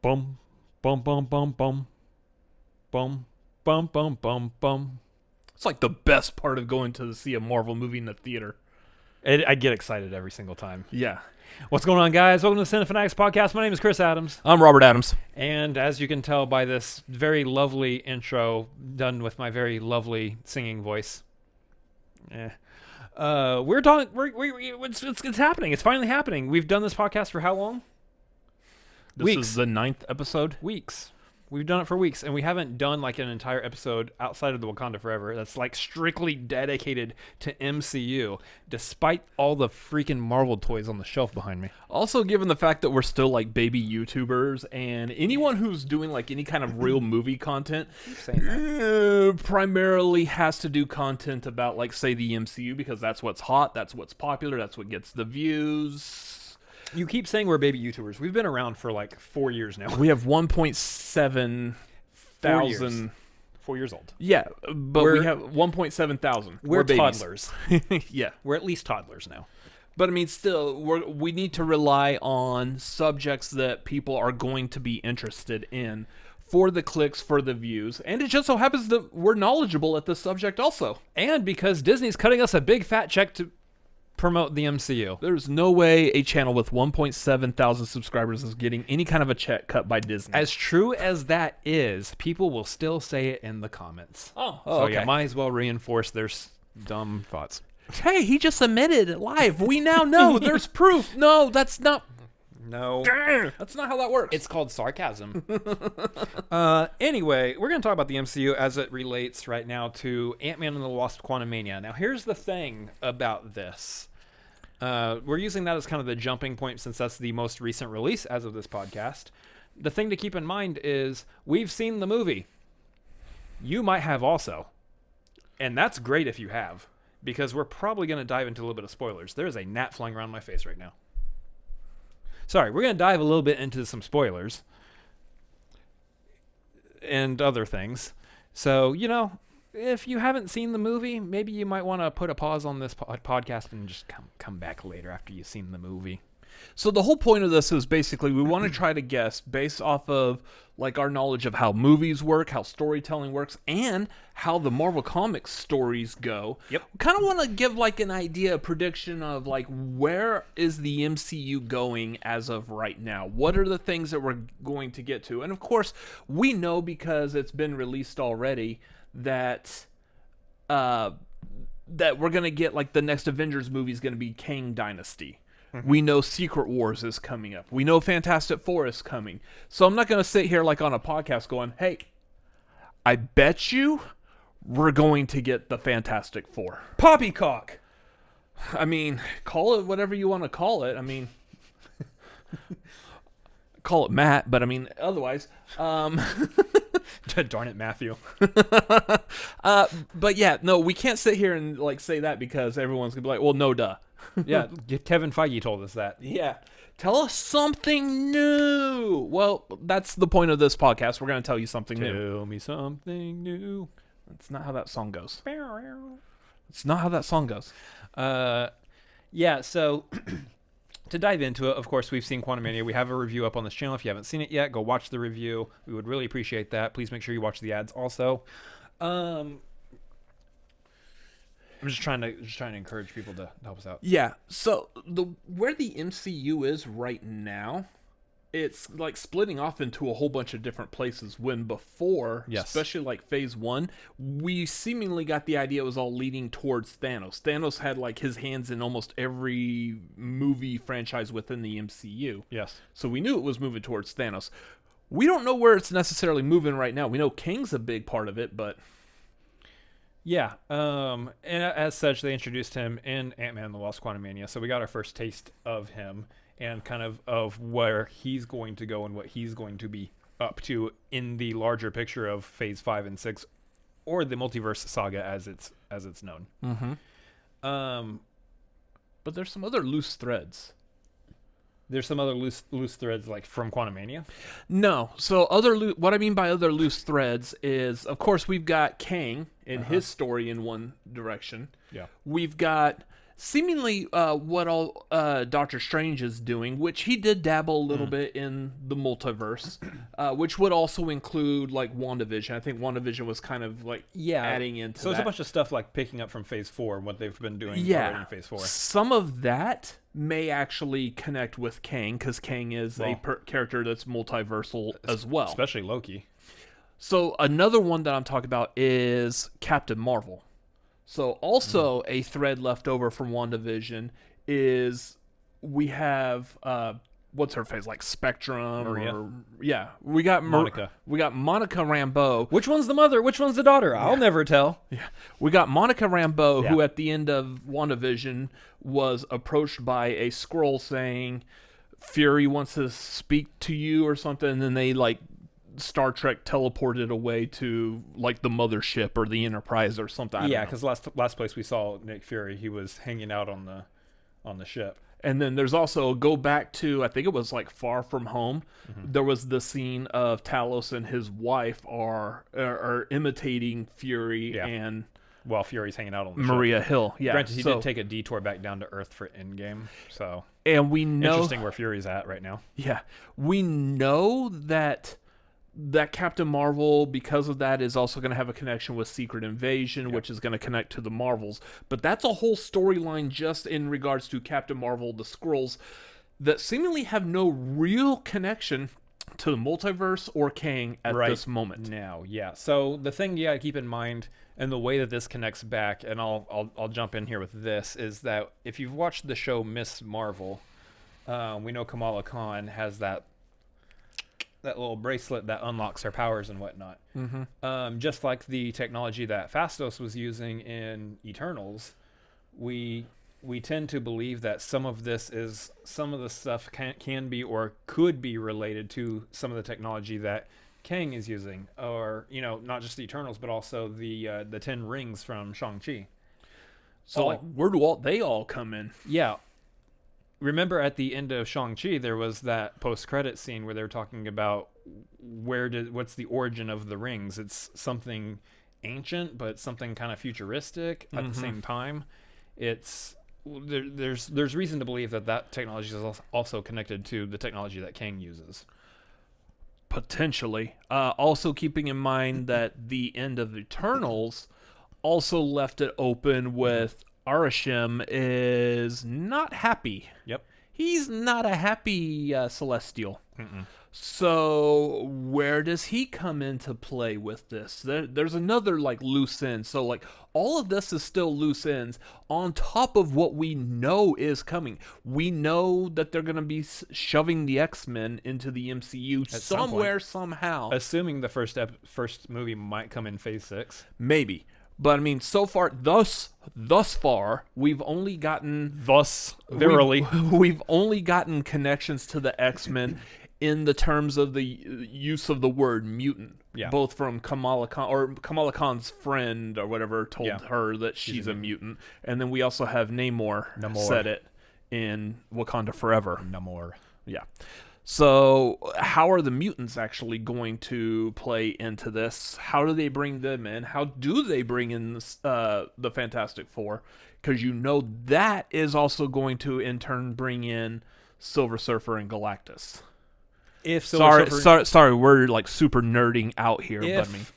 Bum, bum, bum, bum, bum. Bum, bum, bum, bum, bum. It's like the best part of going to see a Marvel movie in the theater. I get excited every single time. Yeah. What's going on, guys? Welcome to the Cinefanatics podcast. My name is Chris Adams. I'm Robert Adams. And as you can tell by this very lovely intro done with my very lovely singing voice, we're talking. It's happening. It's finally happening. We've done this podcast for how long? This is the 9th episode. Weeks. We've done it for weeks, and we haven't done like an entire episode outside of the Wakanda Forever that's like strictly dedicated to MCU, despite all the freaking Marvel toys on the shelf behind me. Also, given the fact that we're still like baby YouTubers, and anyone who's doing like any kind of real movie content primarily has to do content about like, say, the MCU, because that's what's hot, that's what's popular, that's what gets the views. You keep saying we're baby YouTubers. We've been around for like 4 years now. We have 1.7 thousand. 4 years old. Yeah, but we have 1.7 thousand. We're babies. toddlers. Yeah. We're at least toddlers now. But I mean, still, we need to rely on subjects that people are going to be interested in for the clicks, for the views. And it just so happens that we're knowledgeable at this subject also. And because Disney's cutting us a big fat check to promote the MCU. There's no way a channel with 1.7 thousand subscribers is getting any kind of a check cut by Disney. As true as that is, people will still say it in the comments. So okay. Yeah, might as well reinforce their dumb thoughts. Hey, he just admitted it live. We now know. There's proof. No, that's not. No. That's not how that works. It's called sarcasm. Anyway, we're going to talk about the MCU as it relates right now to Ant-Man and the Wasp: Quantumania. Now, here's the thing about this. We're using that as kind of the jumping point since that's the most recent release as of this podcast. The thing to keep in mind is we've seen the movie. You might have also. And that's great if you have, because we're probably going to dive into a little bit of spoilers. There is a gnat flying around my face right now. Sorry, we're going to dive a little bit into some spoilers and other things. So, you know, if you haven't seen the movie, maybe you might want to put a pause on this podcast and just come back later after you've seen the movie. So the whole point of this is basically we want to try to guess based off of like our knowledge of how movies work, how storytelling works, and how the Marvel Comics stories go. Yep. We kind of want to give like an idea, a prediction of like where is the MCU going as of right now? What are the things that we're going to get to? And of course, we know because it's been released already that we're going to get like the next Avengers movie is going to be Kang Dynasty. We know Secret Wars is coming up. We know Fantastic Four is coming. So I'm not going to sit here like on a podcast going, hey, I bet you we're going to get the Fantastic Four. Poppycock! I mean, call it whatever you want to call it. I mean, call it Matt, but I mean, otherwise. Darn it, Matthew. But yeah, no, we can't sit here and like say that because everyone's going to be like, well, no, duh. Yeah, Kevin Feige told us that. Yeah. Tell us something new. Well, that's the point of this podcast. We're going to tell you something new. Tell me something new. That's not how that song goes. It's not how that song goes. Yeah, so to dive into it, of course, we've seen Quantumania. We have a review up on this channel. If you haven't seen it yet, go watch the review. We would really appreciate that. Please make sure you watch the ads also. I'm just trying to encourage people to help us out. Yeah. So where the MCU is right now, it's like splitting off into a whole bunch of different places. When before, yes, especially like Phase 1, we seemingly got the idea it was all leading towards Thanos. Thanos had like his hands in almost every movie franchise within the MCU. Yes. So we knew it was moving towards Thanos. We don't know where it's necessarily moving right now. We know Kang's a big part of it, but yeah, and as such, they introduced him in Ant-Man and the Wasp: Quantumania, so we got our first taste of him and kind of where he's going to go and what he's going to be up to in the larger picture of Phase 5 and 6, or the multiverse saga as it's known. Mm-hmm. But there's some other loose threads. There's some other loose threads like from Quantumania? No. So what I mean by other loose threads is, of course, we've got Kang and his story in one direction. Yeah. We've got seemingly what all Doctor Strange is doing, which he did dabble a little bit in the multiverse, which would also include like WandaVision. I think WandaVision was kind of like adding into so that. it's a bunch of stuff like picking up from Phase 4 and what they've been doing already in Phase 4. Some of that may actually connect with Kang, because Kang is a character that's multiversal as well. Especially Loki. So another one that I'm talking about is Captain Marvel. So also a thread left over from WandaVision is we have what's her face, like Spectrum, Maria. We got Monica. We got Monica Rambeau. Which one's the mother? Which one's the daughter? I'll never tell. Yeah, we got Monica Rambeau, who at the end of WandaVision was approached by a Skrull saying Fury wants to speak to you or something, and then they like Star Trek teleported away to like the mothership or the Enterprise or something. Yeah, because last place we saw Nick Fury, he was hanging out on the ship. And then there's also go back to, I think it was like Far From Home. There was the scene of Talos and his wife are imitating Fury and while Fury's hanging out on the Maria ship. Hill. Yeah, Granted, he did take a detour back down to Earth for Endgame. So and we know interesting where Fury's at right now. Yeah, we know that Captain Marvel, because of that, is also going to have a connection with Secret Invasion, which is going to connect to the Marvels. But that's a whole storyline just in regards to Captain Marvel, the Skrulls, that seemingly have no real connection to the multiverse or Kang at this moment. Now, so the thing you got to keep in mind, and the way that this connects back, and I'll jump in here with this, is that if you've watched the show Miss Marvel, we know Kamala Khan has that little bracelet that unlocks her powers and whatnot. Just like the technology that Phastos was using in Eternals, we tend to believe that some of the stuff can be or could be related to some of the technology that Kang is using, or not just the Eternals, but also the 10 rings from Shang-Chi. So where do they all come in? Yeah. Remember at the end of Shang-Chi, there was that post-credit scene where they were talking about what's the origin of the rings. It's something ancient, but something kind of futuristic at the same time. There's reason to believe that technology is also connected to the technology that Kang uses. Potentially. Also keeping in mind that the end of Eternals also left it open with Arishem is not happy. Yep. He's not a happy Celestial. So where does he come into play with this? There's another like loose end. So like all of this is still loose ends on top of what we know is coming. We know that they're going to be shoving the X-Men into the MCU at somewhere, somehow. Assuming the first movie might come in Phase 6. Maybe. But I mean, so far, thus far, we've only gotten we've only gotten connections to the X-Men in the terms of the use of the word mutant. Yeah. Both from Kamala Khan, or Kamala Khan's friend or whatever told her that she's a mutant, and then we also have Namor said it in Wakanda Forever. Namor. Yeah. So how are the mutants actually going to play into this? How do they bring them in? How do they bring in the Fantastic Four? Because that is also going to, in turn, bring in Silver Surfer and Galactus. Sorry, we're like super nerding out here.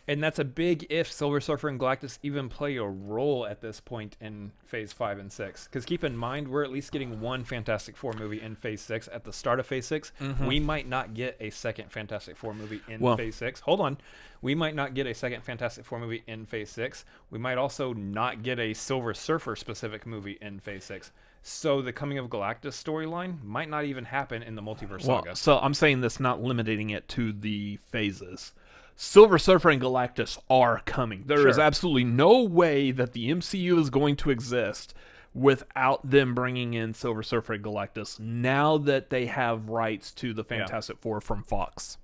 And that's a big if Silver Surfer and Galactus even play a role at this point in Phase 5 and 6. Because keep in mind, we're at least getting one Fantastic Four movie in Phase 6. At the start of Phase 6, we might not get a second Fantastic Four movie in Phase 6. Hold on. We might not get a second Fantastic Four movie in Phase 6. We might also not get a Silver Surfer specific movie in Phase 6. So the Coming of Galactus storyline might not even happen in the Multiverse Saga. So I'm saying this not limiting it to the phases. Silver Surfer and Galactus are coming. There is absolutely no way that the MCU is going to exist without them bringing in Silver Surfer and Galactus now that they have rights to the Fantastic Four from Fox.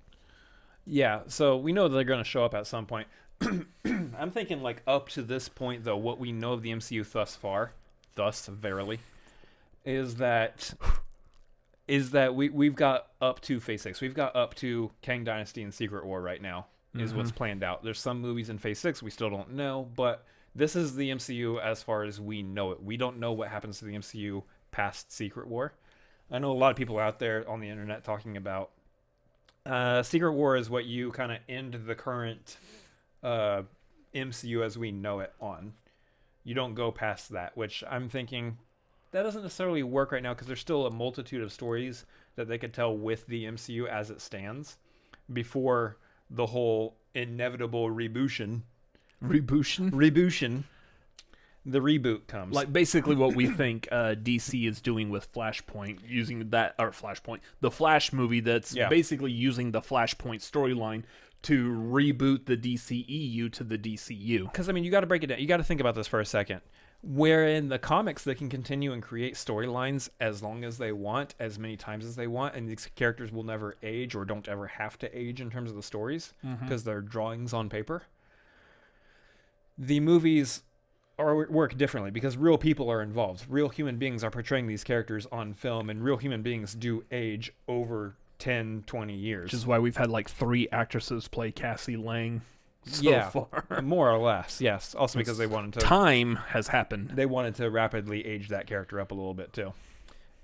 Yeah, so we know they're going to show up at some point. I'm thinking like up to this point, though, what we know of the MCU thus verily, is that we've got up to Phase 6. We've got up to Kang Dynasty and Secret War right now is what's planned out. There's some movies in Phase 6 we still don't know, but This is the MCU as far as we know it. We don't know what happens to the MCU past Secret War. I know a lot of people out there on the internet talking about Secret War is what you kind of end the current MCU as we know it on. You don't go past that, which I'm thinking that doesn't necessarily work right now because there's still a multitude of stories that they could tell with the MCU as it stands before the whole inevitable rebootion, the reboot comes. Like basically what we think DC is doing with Flashpoint, using that, or Flashpoint, the Flash movie that's basically using the Flashpoint storyline to reboot the DCEU to the DCU. Because, I mean, you got to break it down. You got to think about this for a second. Where in the comics, they can continue and create storylines as long as they want, as many times as they want, and these characters will never age or don't ever have to age in terms of the stories because they're drawings on paper. The movies work differently because real people are involved. Real human beings are portraying these characters on film, and real human beings do age over 10, 20 years. Which is why we've had like 3 actresses play Cassie Lang so far. More or less, yes. Also because they wanted to... Time has happened. They wanted to rapidly age that character up a little bit, too.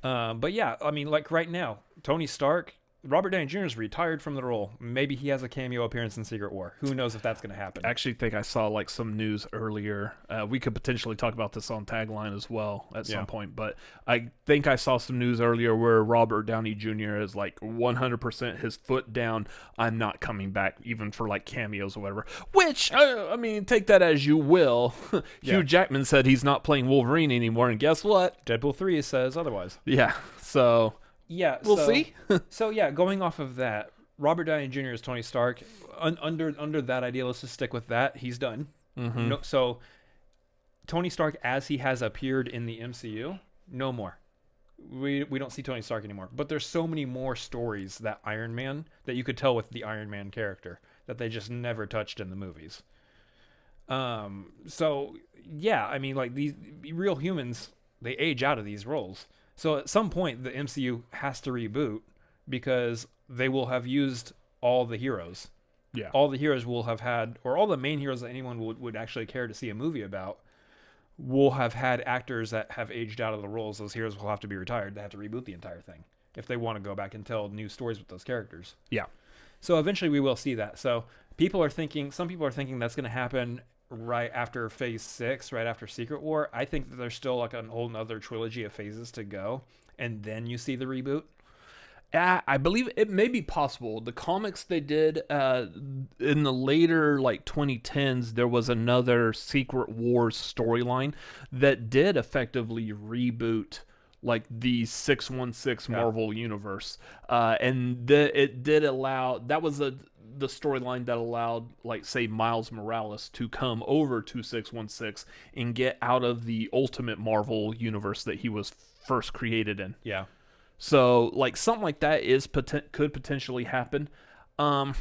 But yeah, I mean, like right now, Tony Stark, Robert Downey Jr. is retired from the role. Maybe he has a cameo appearance in Secret War. Who knows if that's going to happen? I actually think I saw like some news earlier. We could potentially talk about this on Tagline as well at some point. But I think I saw some news earlier where Robert Downey Jr. is like 100% his foot down. I'm not coming back even for like cameos or whatever. Which, I mean, take that as you will. Hugh Jackman said he's not playing Wolverine anymore. And guess what? Deadpool 3 says otherwise. Yeah, so... Yeah, we'll see. So yeah, going off of that, Robert Downey Jr. is Tony Stark. Under that idea, let's just stick with that. He's done. No, so Tony Stark, as he has appeared in the MCU, no more. We don't see Tony Stark anymore. But there's so many more stories that Iron Man that you could tell with the Iron Man character that they just never touched in the movies. So yeah, I mean, like these real humans, they age out of these roles. So at some point, the MCU has to reboot because they will have used all the heroes. Yeah. All the heroes will have had, or all the main heroes that anyone would actually care to see a movie about, will have had actors that have aged out of the roles. Those heroes will have to be retired. They have to reboot the entire thing if they want to go back and tell new stories with those characters. Yeah. So eventually we will see that. So some people are thinking that's going to happen right after Phase 6, right after Secret War. I think that there's still like a whole nother trilogy of phases to go, and then you see the reboot. I believe it may be possible. The comics they did in the later like 2010s, there was another Secret Wars storyline that did effectively reboot like the 616 Marvel universe, and it did allow, that was the storyline that allowed, like, say, Miles Morales to come over to 616 and get out of the Ultimate Marvel universe that he was first created in. Yeah. So, like, something like that could potentially happen. So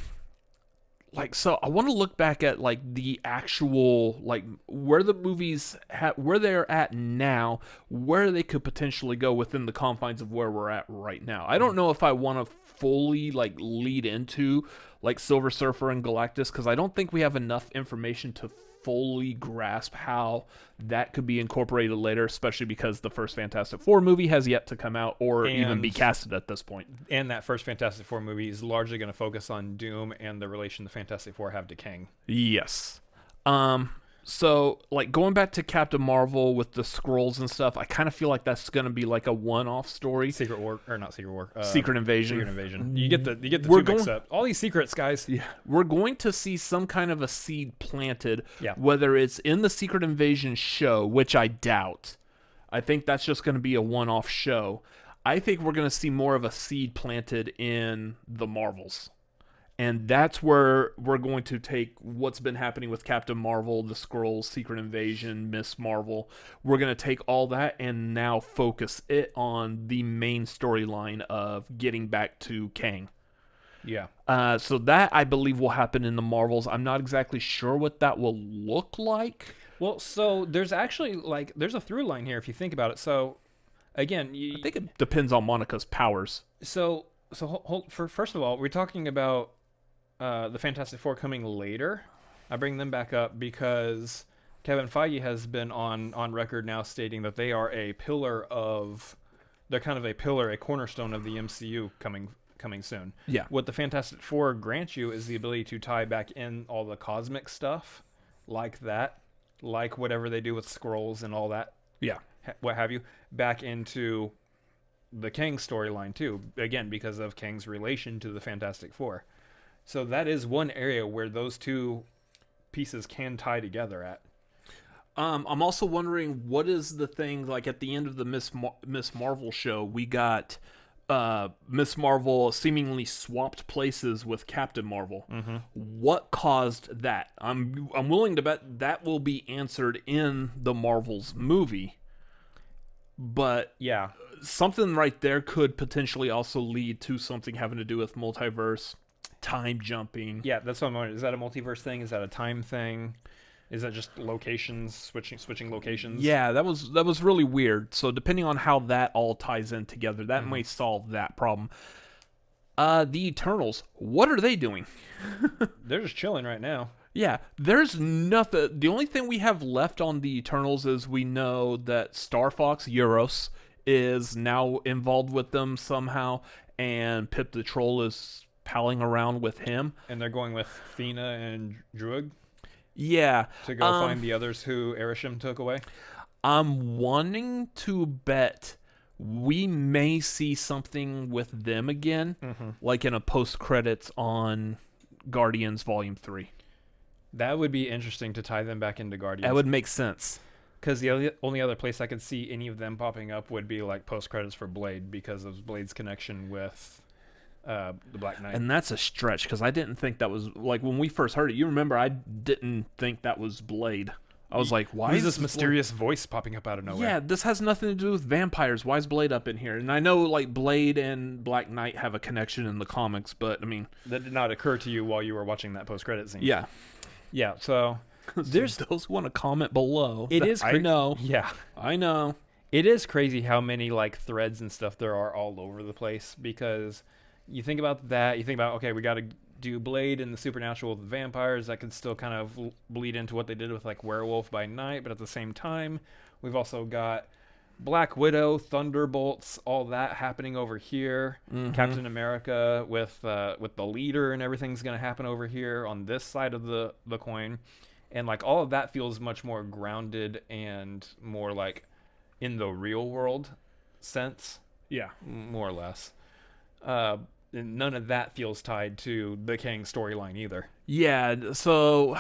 I want to look back at, like, the actual, like, where the movies, where they're at now, where they could potentially go within the confines of where we're at right now. I don't know if I want to fully, like, lead into, like, Silver Surfer and Galactus, because I don't think we have enough information to fully grasp how that could be incorporated later, especially because the first Fantastic Four movie has yet to come out or even be casted at this point. And that first Fantastic Four movie is largely going to focus on Doom and the relation the Fantastic Four have to Kang. Yes. So, like, going back to Captain Marvel with the Skrulls and stuff, I kind of feel like that's going to be like a one-off story. Secret Invasion. Secret Invasion. You get the two mixed up. All these secrets, guys. Yeah. We're going to see some kind of a seed planted, whether it's in the Secret Invasion show, which I doubt. I think that's just going to be a one-off show. I think we're going to see more of a seed planted in the Marvels. And that's where we're going to take what's been happening with Captain Marvel, the Skrulls, Secret Invasion, Miss Marvel. We're going to take all that and now focus it on the main storyline of getting back to Kang. Yeah. So that, I believe, will happen in the Marvels. I'm not exactly sure what that will look like. Well, so there's actually, like, there's a through line here if you think about it. So, again... I think it depends on Monica's powers. So first of all, we're talking about... the Fantastic Four coming later. I bring them back up because Kevin Feige has been on record now stating that they are they're kind of a cornerstone of the MCU coming soon. Yeah. What the Fantastic Four grants you is the ability to tie back in all the cosmic stuff, like that, like whatever they do with scrolls and all that, Yeah. what have you, back into the Kang storyline too. Again, because of Kang's relation to the Fantastic Four. So that is one area where those two pieces can tie together at. I'm also wondering what is the thing, like at the end of the Miss Marvel show, we got Miss Marvel seemingly swapped places with Captain Marvel. Mm-hmm. What caused that? I'm willing to bet that will be answered in the Marvel's movie. But Yeah. something right there could potentially also lead to something having to do with multiverse, time jumping. Yeah, that's what I'm wondering. Is that a multiverse thing? Is that a time thing? Is that just locations, switching locations? Yeah, that was really weird. So depending on how that all ties in together, that may solve that problem. The Eternals, what are they doing? They're just chilling right now. Yeah, there's nothing. The only thing we have left on the Eternals is we know that Star Fox Euros is now involved with them somehow, and Pip the Troll is palling around with him. And they're going with Thena and Druig Yeah. to go find the others who Erisham took away. I'm wanting to bet we may see something with them again, like in a post-credits on Guardians Volume 3. That would be interesting to tie them back into Guardians. That would make sense. Because the only other place I could see any of them popping up would be like post-credits for Blade, because of Blade's connection with the Black Knight. And that's a stretch, because I didn't think that was, like, when we first heard it, you remember I didn't think that was Blade. I was like, why is is this mysterious voice popping up out of nowhere? Yeah, this has nothing to do with vampires. Why is Blade up in here? And I know, like, Blade and Black Knight have a connection in the comics, but, I mean... That did not occur to you while you were watching that post-credit scene. Yeah. Yeah, so... There's those who want to comment below. It is... I know. Yeah. I know. It is crazy how many, like, threads and stuff there are all over the place, because you think about that, you think about, okay, we got to do Blade and the supernatural with vampires. That could still kind of bleed into what they did with, like, Werewolf by Night, but at the same time, we've also got Black Widow, Thunderbolts, all that happening over here. Captain America with the leader and everything's going to happen over here on this side of the coin. And, like, all of that feels much more grounded and more, like, in the real world sense. Yeah. More or less. And none of that feels tied to the Kang storyline either. Yeah, so...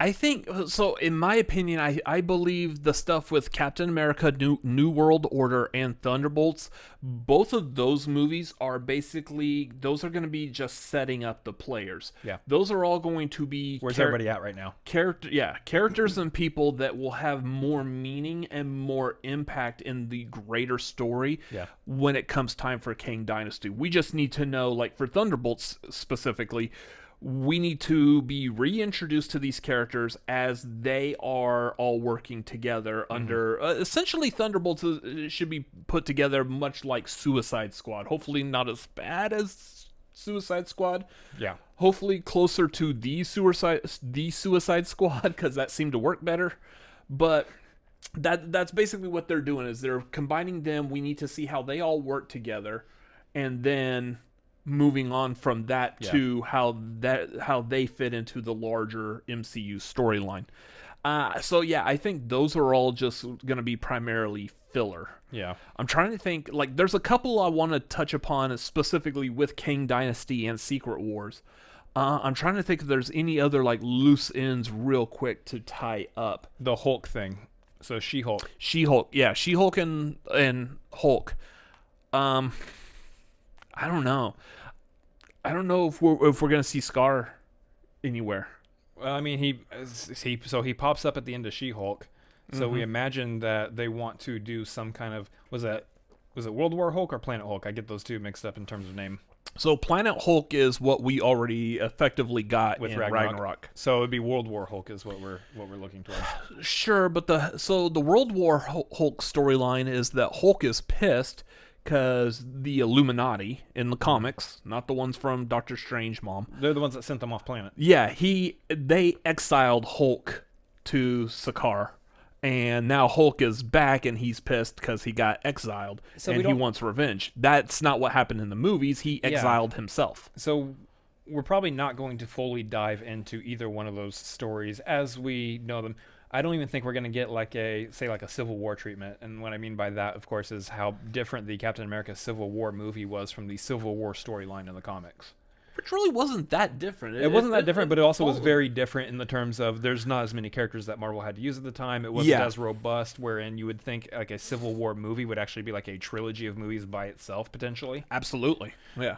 I think, so in my opinion, I believe the stuff with Captain America, New World Order, and Thunderbolts, both of those movies are basically, those are going to be just setting up the players. Yeah. Those are all going to be... Where's everybody at right now? Characters and people that will have more meaning and more impact in the greater story when it comes time for Kang Dynasty. We just need to know, like for Thunderbolts specifically, we need to be reintroduced to these characters as they are all working together under... essentially, Thunderbolts should be put together much like Suicide Squad. Hopefully not as bad as Suicide Squad. Yeah. Hopefully closer to the Suicide Squad, because that seemed to work better. But that's basically what they're doing, is they're combining them. We need to see how they all work together, and then... moving on from that to how they fit into the larger MCU storyline. So I think those are all just going to be primarily filler. Yeah. I'm trying to think, like, there's a couple I want to touch upon specifically with Kang Dynasty and Secret Wars. I'm trying to think if there's any other, like, loose ends real quick to tie up. The Hulk thing. So She-Hulk. She-Hulk, yeah. She-Hulk and Hulk. I don't know. I don't know if we're gonna see Scar anywhere. Well, I mean, he pops up at the end of She-Hulk, so we imagine that they want to do some kind of was it World War Hulk or Planet Hulk? I get those two mixed up in terms of name. So Planet Hulk is what we already effectively got With in Ragnarok. So it'd be World War Hulk is what we're looking towards. Sure, but the World War Hulk storyline is that Hulk is pissed because the Illuminati in the comics, not the ones from Doctor Strange, Mom. They're the ones that sent them off planet. Yeah, they exiled Hulk to Sakaar. And now Hulk is back, and he's pissed because he got exiled, and he wants revenge. That's not what happened in the movies. He exiled himself. So we're probably not going to fully dive into either one of those stories as we know them. I don't even think we're going to get like a Civil War treatment. And what I mean by that, of course, is how different the Captain America Civil War movie was from the Civil War storyline in the comics. Which really wasn't that different. It wasn't that different, but it also was very different in the terms of there's not as many characters that Marvel had to use at the time. It wasn't as robust, wherein you would think like a Civil War movie would actually be like a trilogy of movies by itself, potentially. Absolutely. Yeah.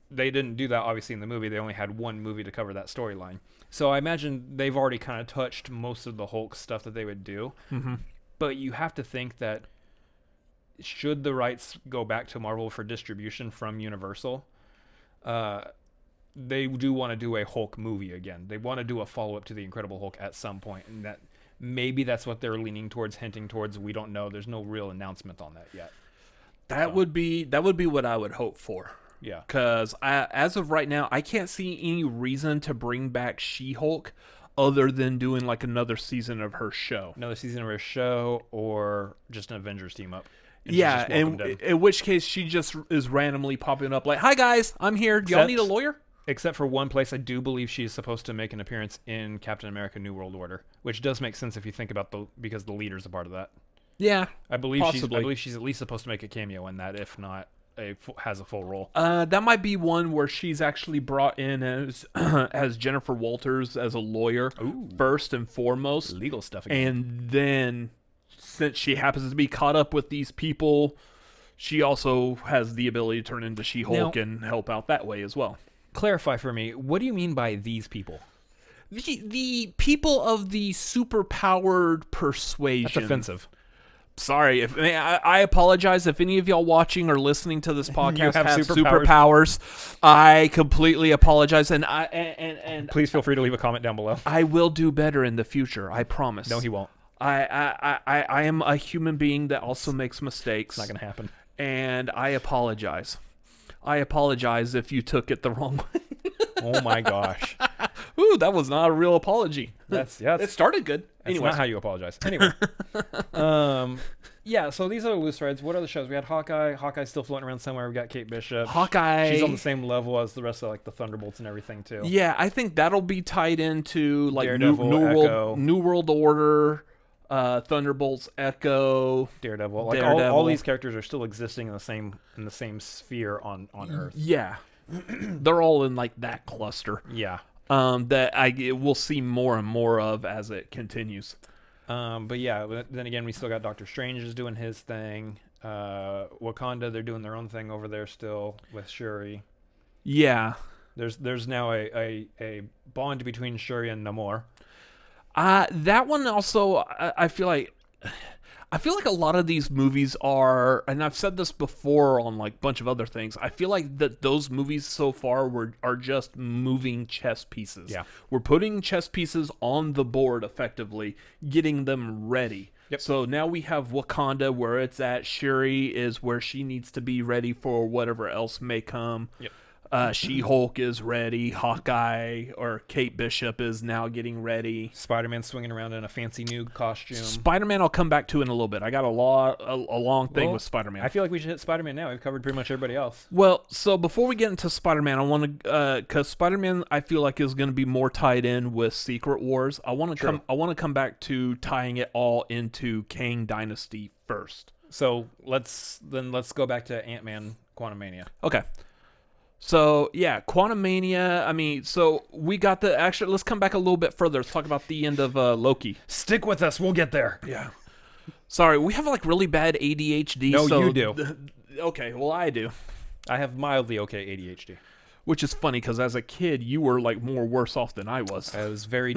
They didn't do that, obviously, in the movie. They only had one movie to cover that storyline. So I imagine they've already kind of touched most of the Hulk stuff that they would do. Mm-hmm. But you have to think that should the rights go back to Marvel for distribution from Universal, they do want to do a Hulk movie again. They want to do a follow-up to The Incredible Hulk at some point, and that maybe that's what they're leaning towards, hinting towards. We don't know. There's no real announcement on that yet. That would be what I would hope for. Yeah. Because as of right now, I can't see any reason to bring back She-Hulk other than doing like another season of her show. Another season of her show, or just an Avengers team up. Yeah, and in which case she just is randomly popping up like, "Hi guys, I'm here. Do y'all need a lawyer?" Except for one place, I do believe she's supposed to make an appearance in Captain America: New World Order, which does make sense if you think about because the leader's a part of that. Yeah, I believe she's at least supposed to make a cameo in that, if not has a full role. That might be one where she's actually brought in as as Jennifer Walters as a lawyer. Ooh. First and foremost, legal stuff again. And then, since she happens to be caught up with these people, she also has the ability to turn into She-Hulk and help out that way as well. Clarify for me, what do you mean by these people? The people of the super-powered persuasion. That's offensive. Sorry, I apologize if any of y'all watching or listening to this podcast have superpowers. I completely apologize, and please feel free to leave a comment down below. I will do better in the future. I promise. No, he won't. I am a human being that also makes mistakes. It's not going to happen. And I apologize. I apologize if you took it the wrong way. Oh my gosh. Ooh, that was not a real apology. It started good. That's not how you apologize. Anyway. Yeah, so these are the loose threads. What are the shows? We had Hawkeye. Hawkeye's still floating around somewhere. We got Kate Bishop. Hawkeye. She's on the same level as the rest of like the Thunderbolts and everything too. Yeah, I think that'll be tied into like Daredevil, New World Order, Thunderbolts, Echo, Daredevil. Like all these characters are still existing in the same sphere on Earth. Yeah. They're all in like that cluster. Yeah. That we'll see more and more of as it continues. But yeah, then again, we still got Doctor Strange is doing his thing. Wakanda, they're doing their own thing over there still with Shuri. Yeah. There's now a bond between Shuri and Namor. That one also, I feel like a lot of these movies are, and I've said this before on like a bunch of other things, I feel like that those movies so far are just moving chess pieces. Yeah. We're putting chess pieces on the board effectively, getting them ready. Yep. So now we have Wakanda where it's at. Shuri is where she needs to be ready for whatever else may come. Yep. She-Hulk is ready. Hawkeye or Kate Bishop is now getting ready. Spider-Man swinging around in a fancy new costume. Spider-Man I'll come back to in a little bit. I got a long thing with Spider-Man. I feel like we should hit Spider-Man now. We've covered pretty much everybody else. Well, so before we get into Spider-Man, I want to because Spider-Man I feel like is going to be more tied in with Secret Wars. I want to come back to tying it all into Kang Dynasty first. So let's go back to Ant-Man Quantumania. Okay. So, yeah, Quantumania, I mean, so we got let's come back a little bit further. Let's talk about the end of Loki. Stick with us. We'll get there. Yeah. Sorry, we have, like, really bad ADHD. No, you do. Okay, well, I do. I have mildly okay ADHD. Which is funny, because as a kid, you were, like, more worse off than I was. It was very...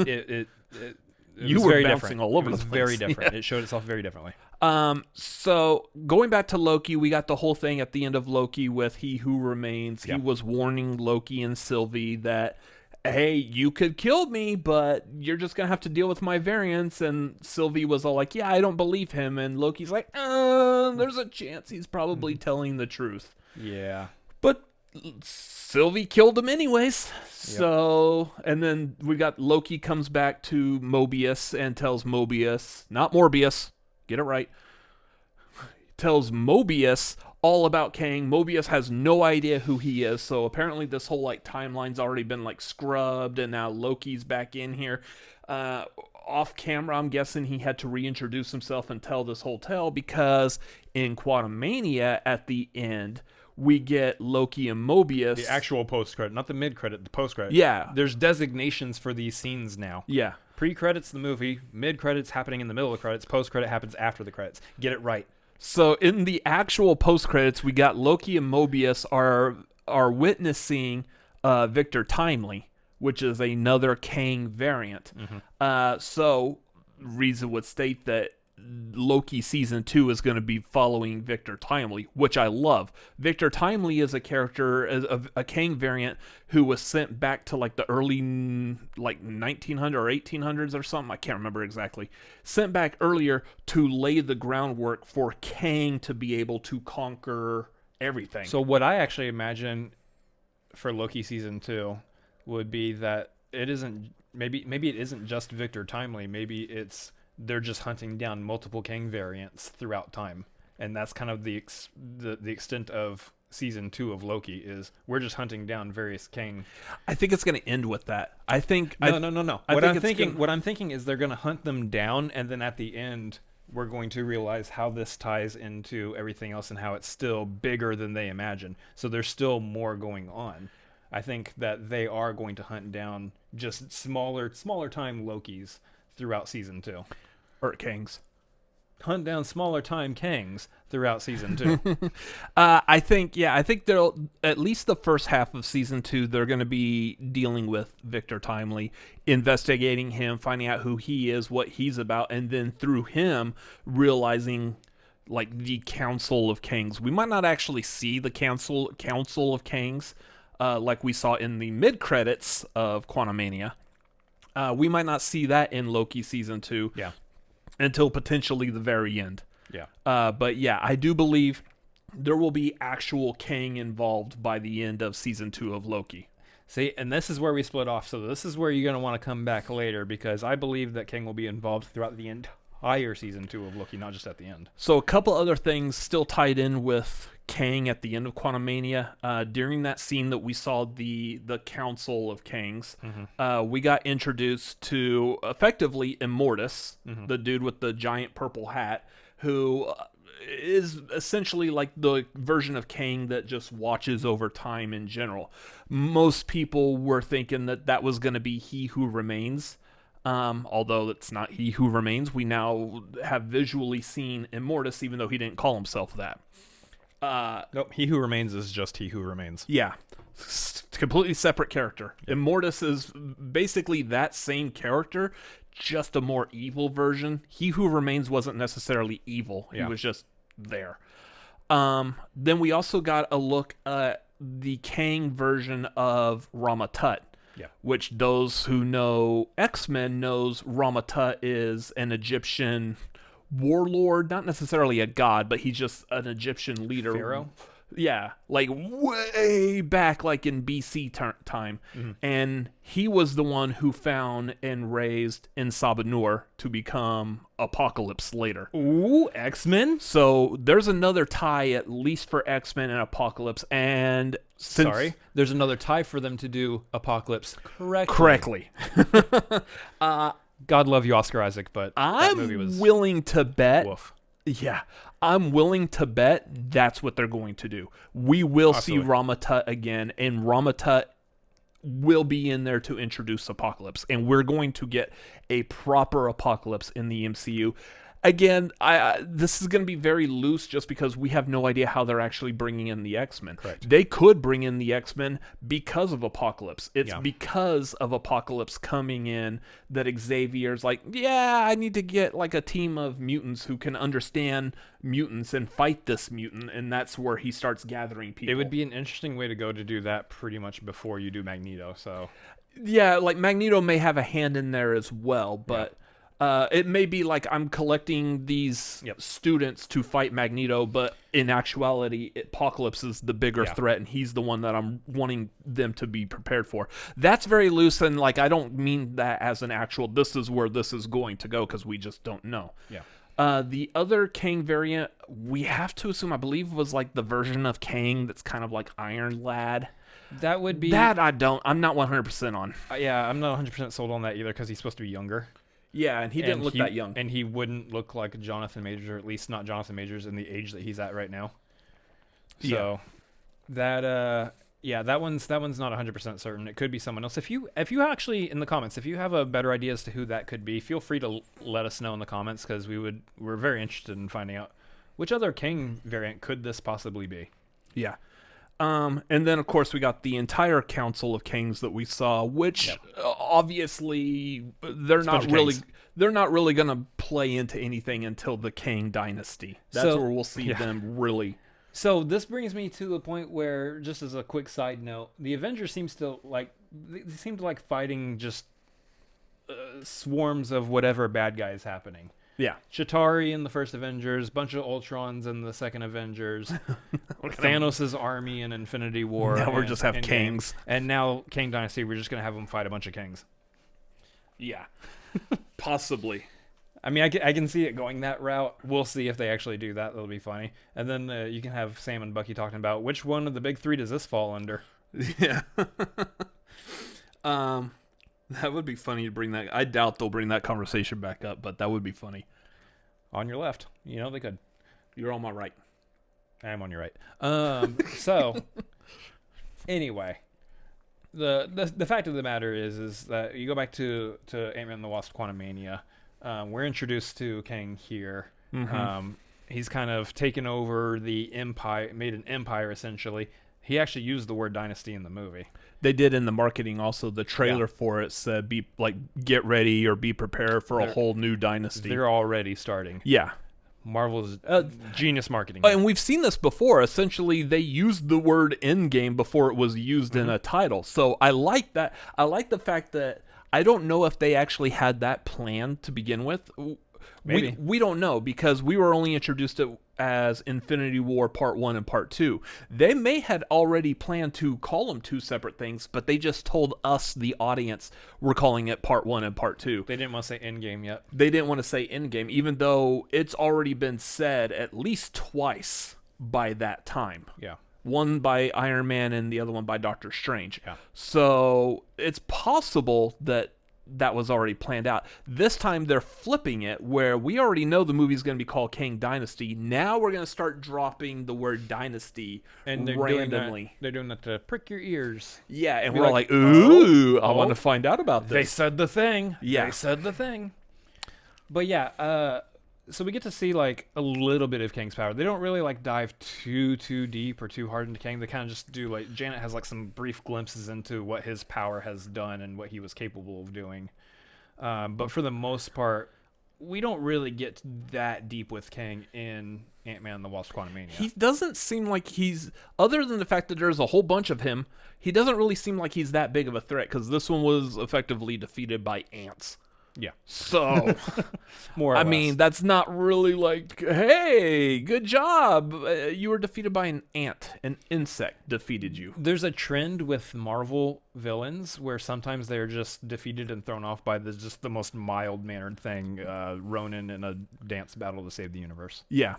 you were bouncing all over the place. It was very different. Yeah. It showed itself very differently. So going back to Loki, we got the whole thing at the end of Loki with He Who Remains. Yep. He was warning Loki and Sylvie that, hey, you could kill me, but you're just going to have to deal with my variants. And Sylvie was all like, yeah, I don't believe him. And Loki's like, there's a chance he's probably telling the truth. Yeah. But Sylvie killed him anyways. So, and then we got Loki comes back to Mobius and tells Mobius, not Morbius, get it right, tells Mobius all about Kang. Mobius has no idea who he is, so apparently this whole like timeline's already been like scrubbed, and now Loki's back in here. Off camera, I'm guessing he had to reintroduce himself and tell this whole tale, because in Quantumania at the end, we get Loki and Mobius. The actual post-credit, not the mid-credit, the post-credit. Yeah. There's designations for these scenes now. Yeah. Pre-credits the movie, mid-credits happening in the middle of the credits, post-credit happens after the credits. Get it right. So in the actual post-credits, we got Loki and Mobius are witnessing Victor Timely, which is another Kang variant. So reason would state that Loki Season 2 is going to be following Victor Timely, which I love. Victor Timely is a character, a Kang variant, who was sent back to like the early like 1900 or 1800s or something. I can't remember exactly. Sent back earlier to lay the groundwork for Kang to be able to conquer everything. So what I actually imagine for Loki Season 2 would be that it isn't, maybe it isn't just Victor Timely. Maybe they're just hunting down multiple Kang variants throughout time, and that's kind of the extent of Season 2 of Loki. Is we're just hunting down various Kang. I think it's going to end with that. I think no. What I'm thinking is they're going to hunt them down, and then at the end we're going to realize how this ties into everything else and how it's still bigger than they imagine. So there's still more going on. I think that they are going to hunt down just smaller time Lokis throughout Season 2. Or Kangs. Hunt down smaller time Kangs throughout Season 2. I think they'll, at least the first half of Season 2, they're going to be dealing with Victor Timely, investigating him, finding out who he is, what he's about, and then through him realizing like the Council of Kangs. We might not actually see the Council of Kangs like we saw in the mid-credits of Quantumania. We might not see that in Loki Season 2 until potentially the very end. But yeah, I do believe there will be actual Kang involved by the end of Season 2 of Loki. See, and this is where we split off. So this is where you're going to want to come back later, because I believe that Kang will be involved throughout the entire Season 2 of Loki, not just at the end. So a couple other things still tied in with Kang at the end of Quantumania. During that scene that we saw the Council of Kangs, we got introduced to effectively Immortus, the dude with the giant purple hat, who is essentially like the version of Kang that just watches over time in general. Most people were thinking that was going to be He Who Remains. Although it's not He Who Remains, we now have visually seen Immortus, even though he didn't call himself that. Nope, He Who Remains is just He Who Remains. Yeah. Completely separate character. Yep. Immortus is basically that same character, just a more evil version. He Who Remains wasn't necessarily evil. He was just there. Then we also got a look at the Kang version of Rama-Tut. Yeah. Which those who know X-Men knows Rama-Tut is an Egyptian warlord, not necessarily a god, but he's just an Egyptian leader. Pharaoh? Yeah, like way back, like in BC time. And he was the one who found and raised Sabanur to become Apocalypse later. Ooh, X-Men? So there's another tie, at least for X-Men and Apocalypse. And there's another tie for them to do Apocalypse correctly. God love you, Oscar Isaac, but that movie was willing to bet. Woof. Yeah, I'm willing to bet that's what they're going to do. We will see Rama-Tut again, and Rama-Tut will be in there to introduce Apocalypse, and we're going to get a proper Apocalypse in the MCU. Again, this is going to be very loose just because we have no idea how they're actually bringing in the X-Men. Correct. They could bring in the X-Men because of Apocalypse. It's because of Apocalypse coming in that Xavier's like, yeah, I need to get like a team of mutants who can understand mutants and fight this mutant, and that's where he starts gathering people. It would be an interesting way to go to do that pretty much before you do Magneto. So yeah, like Magneto may have a hand in there as well, but It may be like I'm collecting these students to fight Magneto, but in actuality, Apocalypse is the bigger threat, and he's the one that I'm wanting them to be prepared for. That's very loose, and like I don't mean that as an actual, this is where this is going to go, because we just don't know. Yeah. The other Kang variant, we have to assume, I believe, was like the version of Kang that's kind of like Iron Lad. That would be... That I'm not 100% on. Yeah, I'm not 100% sold on that either, because he's supposed to be younger. Yeah, and he didn't look that young. And he wouldn't look like Jonathan Majors, or at least not Jonathan Majors in the age that he's at right now. So that one's not 100% certain. It could be someone else. If you actually, in the comments, if you have a better idea as to who that could be, feel free to let us know in the comments, because we're very interested in finding out which other King variant could this possibly be. Yeah. And then of course we got the entire Council of Kings that we saw, which obviously they're not really going to play into anything until the Kang Dynasty. That's where we'll see them really. So this brings me to the point where, just as a quick side note, the Avengers seem to like fighting just swarms of whatever bad guy is happening. Yeah. Chitauri in the first Avengers, bunch of Ultrons in the second Avengers, Thanos' army in Infinity War. Now we just have Kangs. And now Kang Dynasty, we're just going to have them fight a bunch of Kangs. Yeah. Possibly. I mean, I can see it going that route. We'll see if they actually do that. That'll be funny. And then you can have Sam and Bucky talking about which one of the big three does this fall under. Yeah. That would be funny to bring that. I doubt they'll bring that conversation back up, but that would be funny. On your left. You know, they could. You're on my right. I am on your right. So, anyway, the fact of the matter is that you go back to Ant-Man and the Wasp: Quantumania. We're introduced to Kang here. Mm-hmm. He's kind of taken over the empire, made an empire essentially. He actually used the word dynasty in the movie. They did in the marketing also. The trailer for it said, "Be like, get ready or be prepared for a whole new dynasty." They're already starting. Yeah. Marvel's genius marketing. And we've seen this before. Essentially, they used the word "endgame" before it was used in a title. So I like that. I like the fact that I don't know if they actually had that planned to begin with. Maybe. We don't know, because we were only introduced to as Infinity War Part 1 and Part 2. They may had already planned to call them two separate things, but they just told us, the audience, we're calling it Part 1 and Part 2. They didn't want to say Endgame yet. They didn't want to say Endgame, even though it's already been said at least twice by that time. Yeah. One by Iron Man and the other one by Doctor Strange. Yeah. So it's possible that was already planned out. This time they're flipping it, where we already know the movie's going to be called Kang Dynasty. Now we're going to start dropping the word dynasty and they're randomly. They're doing that to prick your ears. Yeah, and we're like, ooh, I want to find out about this. They said the thing. Yeah. They said the thing. But yeah, so we get to see like a little bit of Kang's power. They don't really like dive too deep or too hard into Kang. They kind of just do, like, Janet has like some brief glimpses into what his power has done and what he was capable of doing. But for the most part, we don't really get that deep with Kang in Ant-Man and the Wasp: Quantumania. He doesn't seem like he's, other than the fact that there's a whole bunch of him, he doesn't really seem like he's that big of a threat, because this one was effectively defeated by ants. Yeah. So, more or less. mean, that's not really like, hey, good job. You were defeated by an ant. An insect defeated you. There's a trend with Marvel villains where sometimes they're just defeated and thrown off by just the most mild-mannered thing, Ronan in a dance battle to save the universe. Yeah.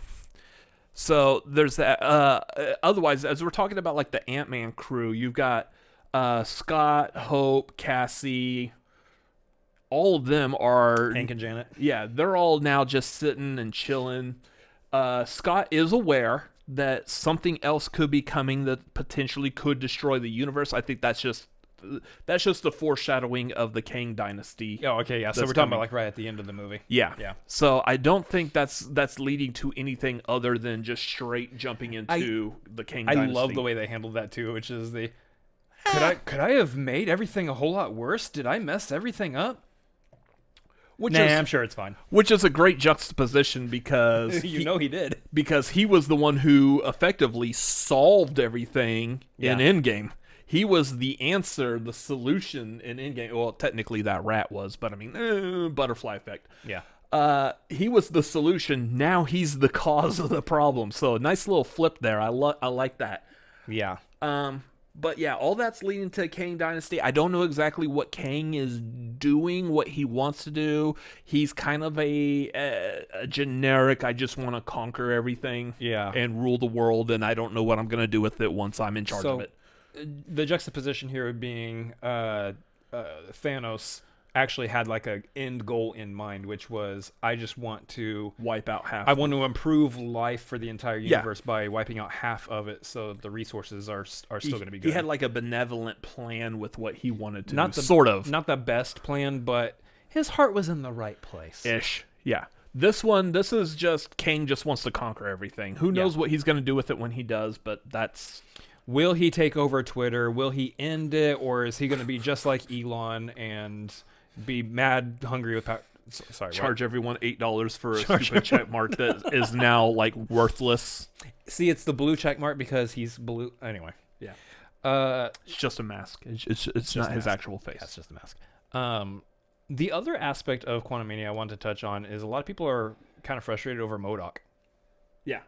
So there's that. Otherwise, as we're talking about like the Ant-Man crew, you've got Scott, Hope, Cassie. All of them are... Hank and Janet. Yeah, they're all now just sitting and chilling. Scott is aware that something else could be coming that potentially could destroy the universe. I think that's just the foreshadowing of the Kang Dynasty. Oh, okay, yeah. So we're talking about like right at the end of the movie. Yeah. Yeah. So I don't think that's leading to anything other than just straight jumping into the Kang Dynasty. I love the way they handled that too, which is the... Could I have made everything a whole lot worse? Did I mess everything up? I'm sure it's fine. Which is a great juxtaposition, because he did. Because he was the one who effectively solved everything in Endgame. He was the answer, the solution in Endgame. Well, technically that rat was, but I mean, butterfly effect. Yeah. He was the solution. Now he's the cause of the problem. So nice little flip there. I like that. Yeah. But yeah, all that's leading to Kang Dynasty. I don't know exactly what Kang is doing, what he wants to do. He's kind of a generic, I just want to conquer everything and rule the world, and I don't know what I'm going to do with it once I'm in charge of it. The juxtaposition here being Thanos actually had like a end goal in mind, which was, I just want to wipe out half. I want to improve life for the entire universe by wiping out half of it, so the resources are still going to be good. He had like a benevolent plan with what he wanted to do. Not the best plan, but his heart was in the right place. Ish. Yeah. This is just Kang just wants to conquer everything. Who knows what he's going to do with it when he does, but that's... Will he take over Twitter? Will he end it? Or is he going to be just like Elon and be mad, hungry with power? Charge everyone $8 for a stupid check mark that is now like worthless. See, it's the blue check mark because he's blue. Anyway, yeah. It's just a mask. It's not his actual face. That's just a mask. The other aspect of Quantumania I want to touch on is a lot of people are kind of frustrated over MODOK. Yeah.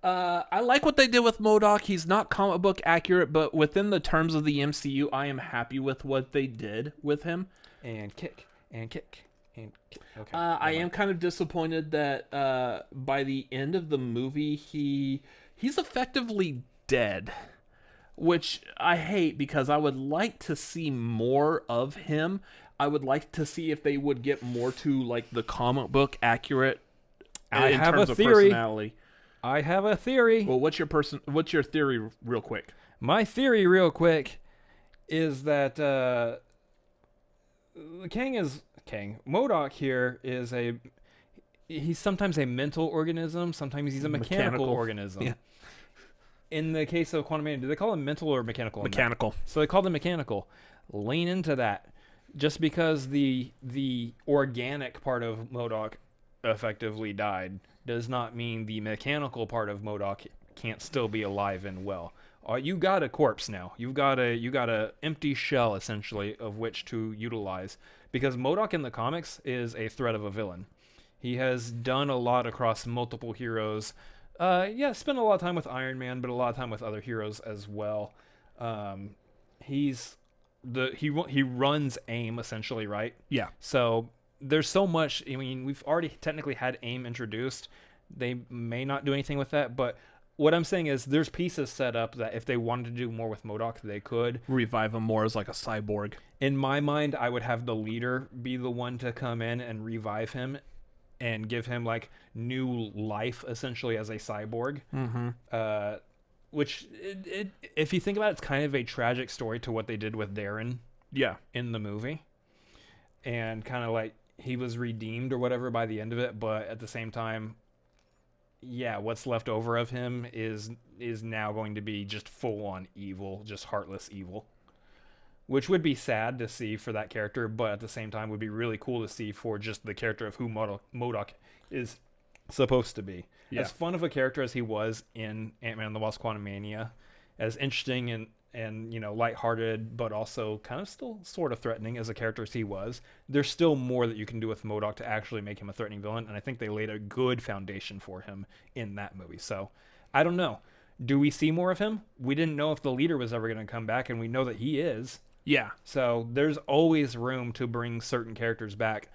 I like what they did with MODOK. He's not comic book accurate, but within the terms of the MCU, I am happy with what they did with him. And kick. Okay. I am kind of disappointed that by the end of the movie, he's effectively dead, which I hate because I would like to see more of him. I would like to see if they would get more to like the comic book accurate in terms of personality. I have a theory. Well, what's your theory real quick? My theory real quick is that MODOK here is he's sometimes a mental organism, sometimes he's a mechanical organism. Yeah. In the case of Quantumania, do they call him mental or mechanical? Mechanical. So they called him mechanical. Lean into that. Just because the organic part of MODOK effectively died does not mean the mechanical part of MODOK can't still be alive and well. You got a corpse now. You got a empty shell essentially of which to utilize, because MODOK in the comics is a threat of a villain. He has done a lot across multiple heroes. Spent a lot of time with Iron Man, but a lot of time with other heroes as well. He runs AIM essentially, right? Yeah. So there's so much. I mean, we've already technically had AIM introduced. They may not do anything with that, but what I'm saying is there's pieces set up that if they wanted to do more with MODOK, they could. Revive him more as like a cyborg. In my mind, I would have the leader be the one to come in and revive him and give him like new life essentially as a cyborg. Mm-hmm. Which, if you think about it, it's kind of a tragic story to what they did with Darren in the movie. And kind of like he was redeemed or whatever by the end of it, but at the same time, what's left over of him is now going to be just full-on evil, just heartless evil. Which would be sad to see for that character, but at the same time would be really cool to see for just the character of who MODOK is supposed to be. Yeah. As fun of a character as he was in Ant-Man and the Wasp: Quantumania, as interesting and lighthearted, but also kind of still sort of threatening as a character as he was, there's still more that you can do with MODOK to actually make him a threatening villain, and I think they laid a good foundation for him in that movie. So, I don't know. Do we see more of him? We didn't know if the leader was ever going to come back, and we know that he is. Yeah. So, there's always room to bring certain characters back,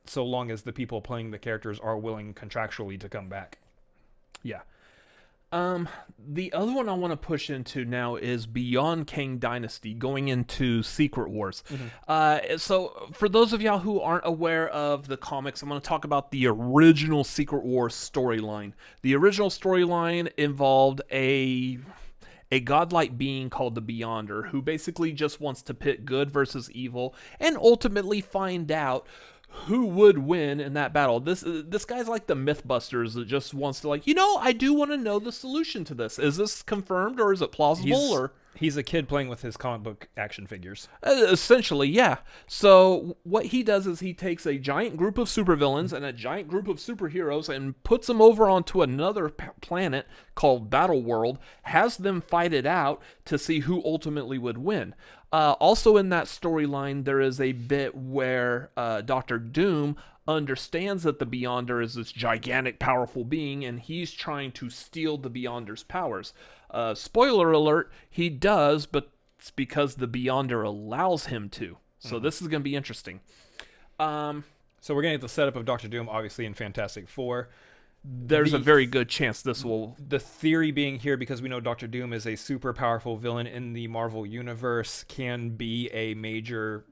so long as the people playing the characters are willing contractually to come back. Yeah. The other one I want to push into now is beyond Kang Dynasty, going into Secret Wars. Mm-hmm. So for those of y'all who aren't aware of the comics, I'm going to talk about the original Secret Wars storyline. The original storyline involved a godlike being called the Beyonder, who basically just wants to pit good versus evil and ultimately find out who would win in that battle. This guy's like the Mythbusters that just wants to I do want to know the solution to this. Is this confirmed or is it plausible? He's a kid playing with his comic book action figures. Essentially, yeah. So what he does is he takes a giant group of supervillains and a giant group of superheroes and puts them over onto another planet called Battle World, has them fight it out to see who ultimately would win. Also in that storyline, there is a bit where Doctor Doom understands that the Beyonder is this gigantic, powerful being, and he's trying to steal the Beyonder's powers. Spoiler alert, he does, but it's because the Beyonder allows him to. So this is going to be interesting. So we're going to get the setup of Doctor Doom, obviously, in Fantastic Four. There's a very good chance this will... The theory being here, because we know Doctor Doom is a super powerful villain in the Marvel Universe, can be a major,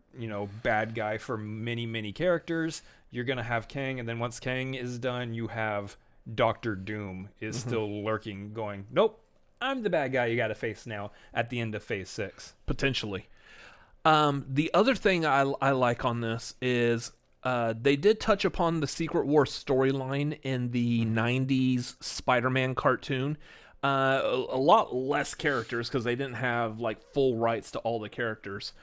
bad guy for many, many characters. You're going to have Kang, and then once Kang is done, you have Doctor Doom is still lurking, going, nope, I'm the bad guy you got to face now at the end of Phase 6. Potentially. The other thing I like on this is they did touch upon the Secret Wars storyline in the 90s Spider-Man cartoon. A lot less characters because they didn't have full rights to all the characters.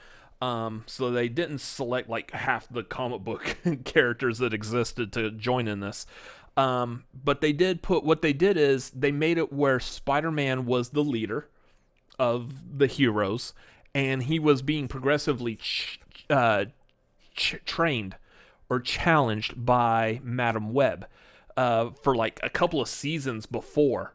So they didn't select half the comic book characters that existed to join in this. But they did what they did is they made it where Spider-Man was the leader of the heroes, and he was being progressively trained or challenged by Madam Web for a couple of seasons before.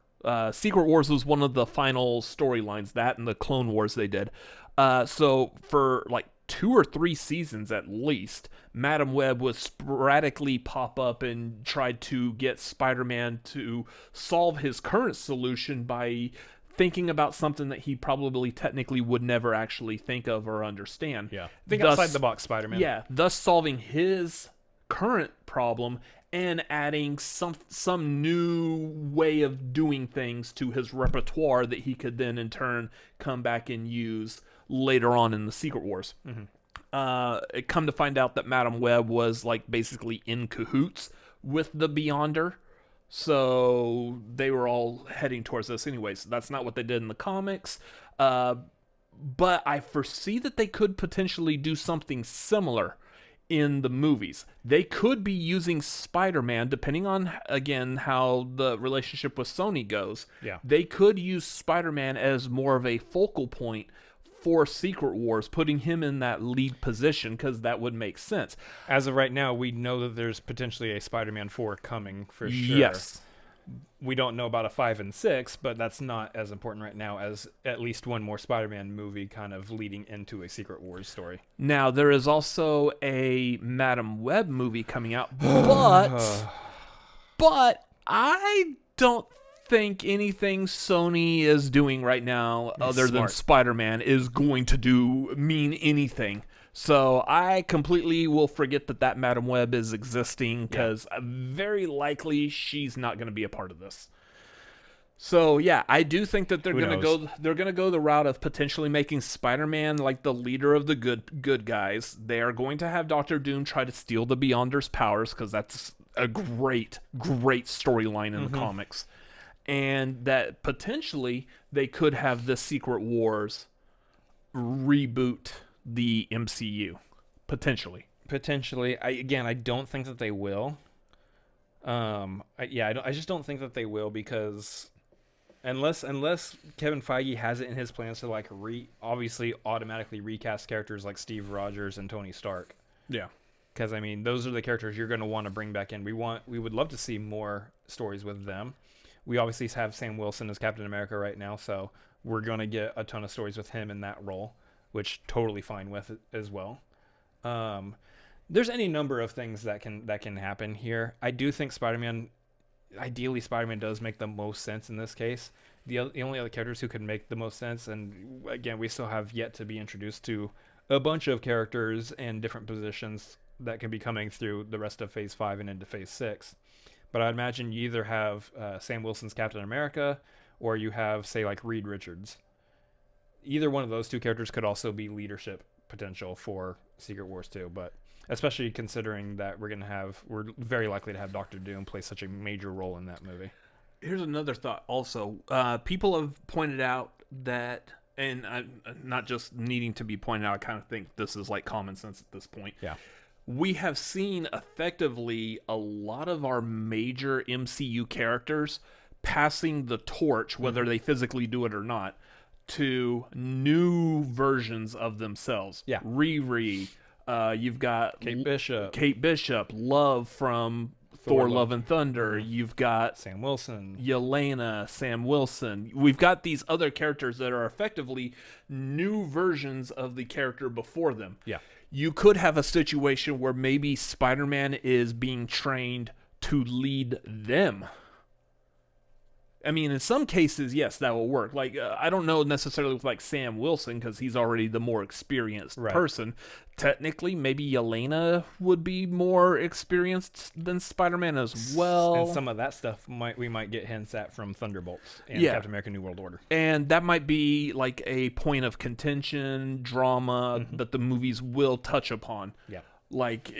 Secret Wars was one of the final storylines, that and the Clone Wars they did. So for 2 or 3 seasons at least, Madam Web would sporadically pop up and tried to get Spider-Man to solve his current solution by thinking about something that he probably technically would never actually think of or understand. Yeah. Think outside the box, Spider-Man. Yeah, thus solving his current problem and adding some new way of doing things to his repertoire that he could then in turn come back and use later on in the Secret Wars. It come to find out that Madam Web was basically in cahoots with the Beyonder, so they were all heading towards this anyway. So that's not what they did in the comics, but I foresee that they could potentially do something similar in the movies. They could be using Spider-Man, depending on, again, how the relationship with Sony goes. Yeah. They could use Spider-Man as more of a focal point for Secret Wars, putting him in that lead position, because that would make sense. As of right now, we know that there's potentially a Spider-Man 4 coming for sure. Yes. We don't know about a 5 and 6, but that's not as important right now as at least one more Spider-Man movie kind of leading into a Secret Wars story. Now, there is also a Madam Web movie coming out, but I don't think anything Sony is doing right now other than Spider-Man is going to mean anything. So I completely will forget that Madam Web is existing, because very likely she's not going to be a part of this. So yeah, I do think that they're going to go the route of potentially making Spider-Man the leader of the good guys. They are going to have Doctor Doom try to steal the Beyonder's powers, because that's a great storyline in the comics. And that potentially they could have the Secret Wars reboot the MCU. Potentially. I don't think that they will. I just don't think that they will, because unless Kevin Feige has it in his plans to obviously automatically recast characters like Steve Rogers and Tony Stark. Yeah. Because those are the characters you're going to want to bring back in. We would love to see more stories with them. We obviously have Sam Wilson as Captain America right now, so we're going to get a ton of stories with him in that role, which totally fine with it as well. There's any number of things that can happen here. I do think ideally Spider-Man does make the most sense in this case. The only other characters who could make the most sense, and again, we still have yet to be introduced to a bunch of characters in different positions that can be coming through the rest of Phase 5 and into Phase 6. But I'd imagine you either have Sam Wilson's Captain America, or you have, say, Reed Richards. Either one of those two characters could also be leadership potential for Secret Wars 2, but especially considering that we're very likely to have Doctor Doom play such a major role in that movie. Here's another thought also. People have pointed out that, and I'm not just needing to be pointed out, I kind of think this is like common sense at this point. Yeah. We have seen effectively a lot of our major MCU characters passing the torch, whether they physically do it or not, to new versions of themselves. Yeah. Riri, you've got Kate Bishop, Love from Thor Love and Thunder. You've got Sam Wilson, Yelena, Sam Wilson. We've got these other characters that are effectively new versions of the character before them. Yeah. You could have a situation where maybe Spider-Man is being trained to lead them. I mean, in some cases, yes, that will work. Like, I don't know necessarily with, like, Sam Wilson, because he's already the more experienced person. Technically, maybe Yelena would be more experienced than Spider-Man as well. And some of that stuff we might get hints at from Thunderbolts and Captain America New World Order. And that might be, like, a point of contention, drama that the movies will touch upon. Yeah. Like,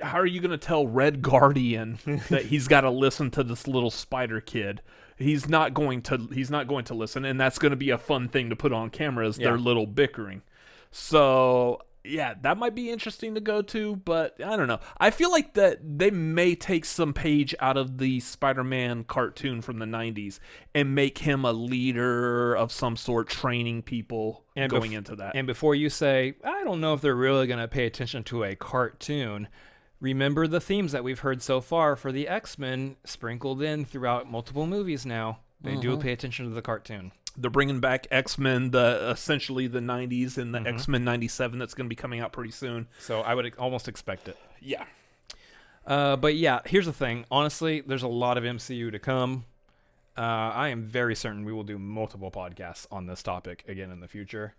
how are you going to tell Red Guardian that he's got to listen to this little spider kid? He's not going to listen, and that's going to be a fun thing to put on camera as their little bickering. So, yeah, that might be interesting to go to, but I don't know. I feel like that they may take some page out of the Spider-Man cartoon from the 90s and make him a leader of some sort, training people and going into that. And before you say, I don't know if they're really going to pay attention to a cartoon, remember the themes that we've heard so far for the X-Men sprinkled in throughout multiple movies now. They do pay attention to the cartoon. They're bringing back X-Men, essentially the 90s, and the X-Men 97 that's going to be coming out pretty soon. So I would almost expect it. Yeah. But yeah, here's the thing. Honestly, there's a lot of MCU to come. I am very certain we will do multiple podcasts on this topic again in the future.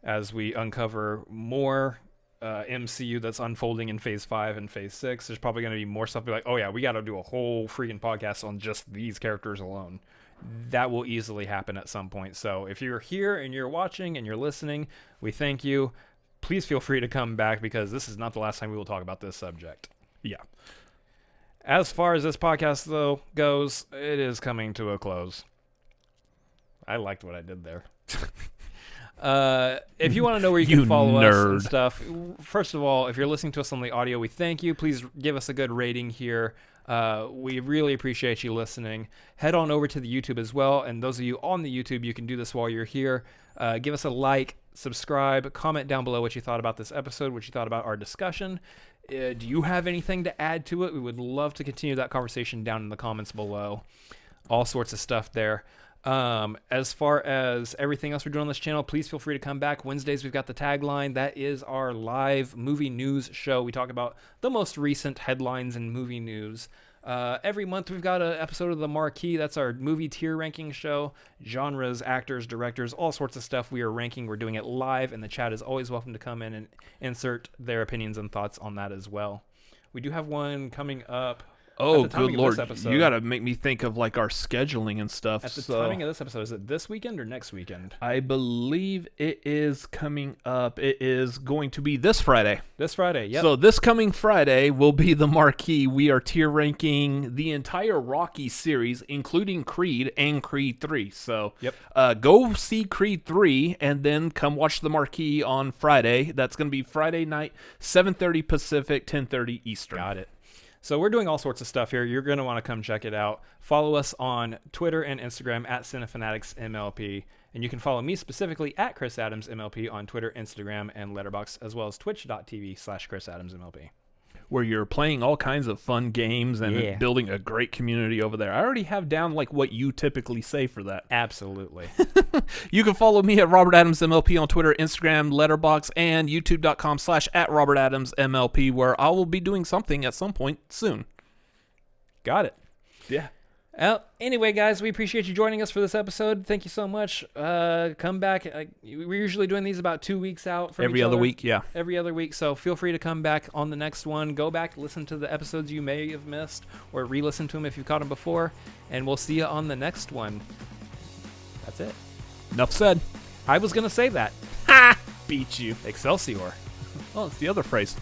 As we uncover more MCU that's unfolding in Phase 5 and Phase 6. There's probably going to be more stuff. Be like, oh yeah, we got to do a whole freaking podcast on just these characters alone. That will easily happen at some point. So if you're here and you're watching and you're listening, we thank you. Please feel free to come back because this is not the last time we will talk about this subject. Yeah. As far as this podcast, though, goes, it is coming to a close. I liked what I did there. If you want to know where you can follow us and stuff, first of all, if you're listening to us on the audio, we thank you. Please give us a good rating here. We really appreciate you listening. Head on over to the YouTube as well, and those of you on the YouTube, you can do this while you're here. Give us a like, subscribe, comment down below what you thought about this episode, what you thought about our discussion. Do you have anything to add to it? We would love to continue that conversation down in the comments below. All sorts of stuff there. As far as everything else we're doing on this channel, please feel free to come back. Wednesdays, we've got the tagline. That is our live movie news show. We talk about the most recent headlines and movie news. Every month, we've got an episode of The Marquee. That's our movie tier ranking show. Genres, actors, directors, all sorts of stuff we are ranking. We're doing it live, and the chat is always welcome to come in and insert their opinions and thoughts on that as well. We do have one coming up. Oh, good Lord. You got to make me think of like our scheduling and stuff. At the timing of this episode, is it this weekend or next weekend? I believe it is coming up. It is going to be this Friday. This Friday, yep. So this coming Friday will be the Marquee. We are tier ranking the entire Rocky series, including Creed and Creed 3. So go see Creed 3 and then come watch the Marquee on Friday. That's going to be Friday night, 7:30 Pacific, 10:30 Eastern. Got it. So we're doing all sorts of stuff here. You're going to want to come check it out. Follow us on Twitter and Instagram at Cinefanatics MLP. And you can follow me specifically at Chris Adams MLP on Twitter, Instagram, and Letterboxd, as well as twitch.tv/Chris Adams MLP. Where you're playing all kinds of fun games and building a great community over there. I already have down like what you typically say for that. Absolutely. You can follow me at Robert Adams MLP on Twitter, Instagram, Letterboxd, and youtube.com/@RobertAdamsMLP, where I will be doing something at some point soon. Got it. Yeah. Well, anyway, guys, we appreciate you joining us for this episode. Thank you so much. Come back. We're usually doing these about 2 weeks out from every other week. Yeah, every other week. So feel free to come back on the next one. Go back, listen to the episodes you may have missed, or re-listen to them if you've caught them before. And we'll see you on the next one. That's it. Enough said. I was gonna say that. Ha! Beat you. Excelsior. Oh, it's the other phrase.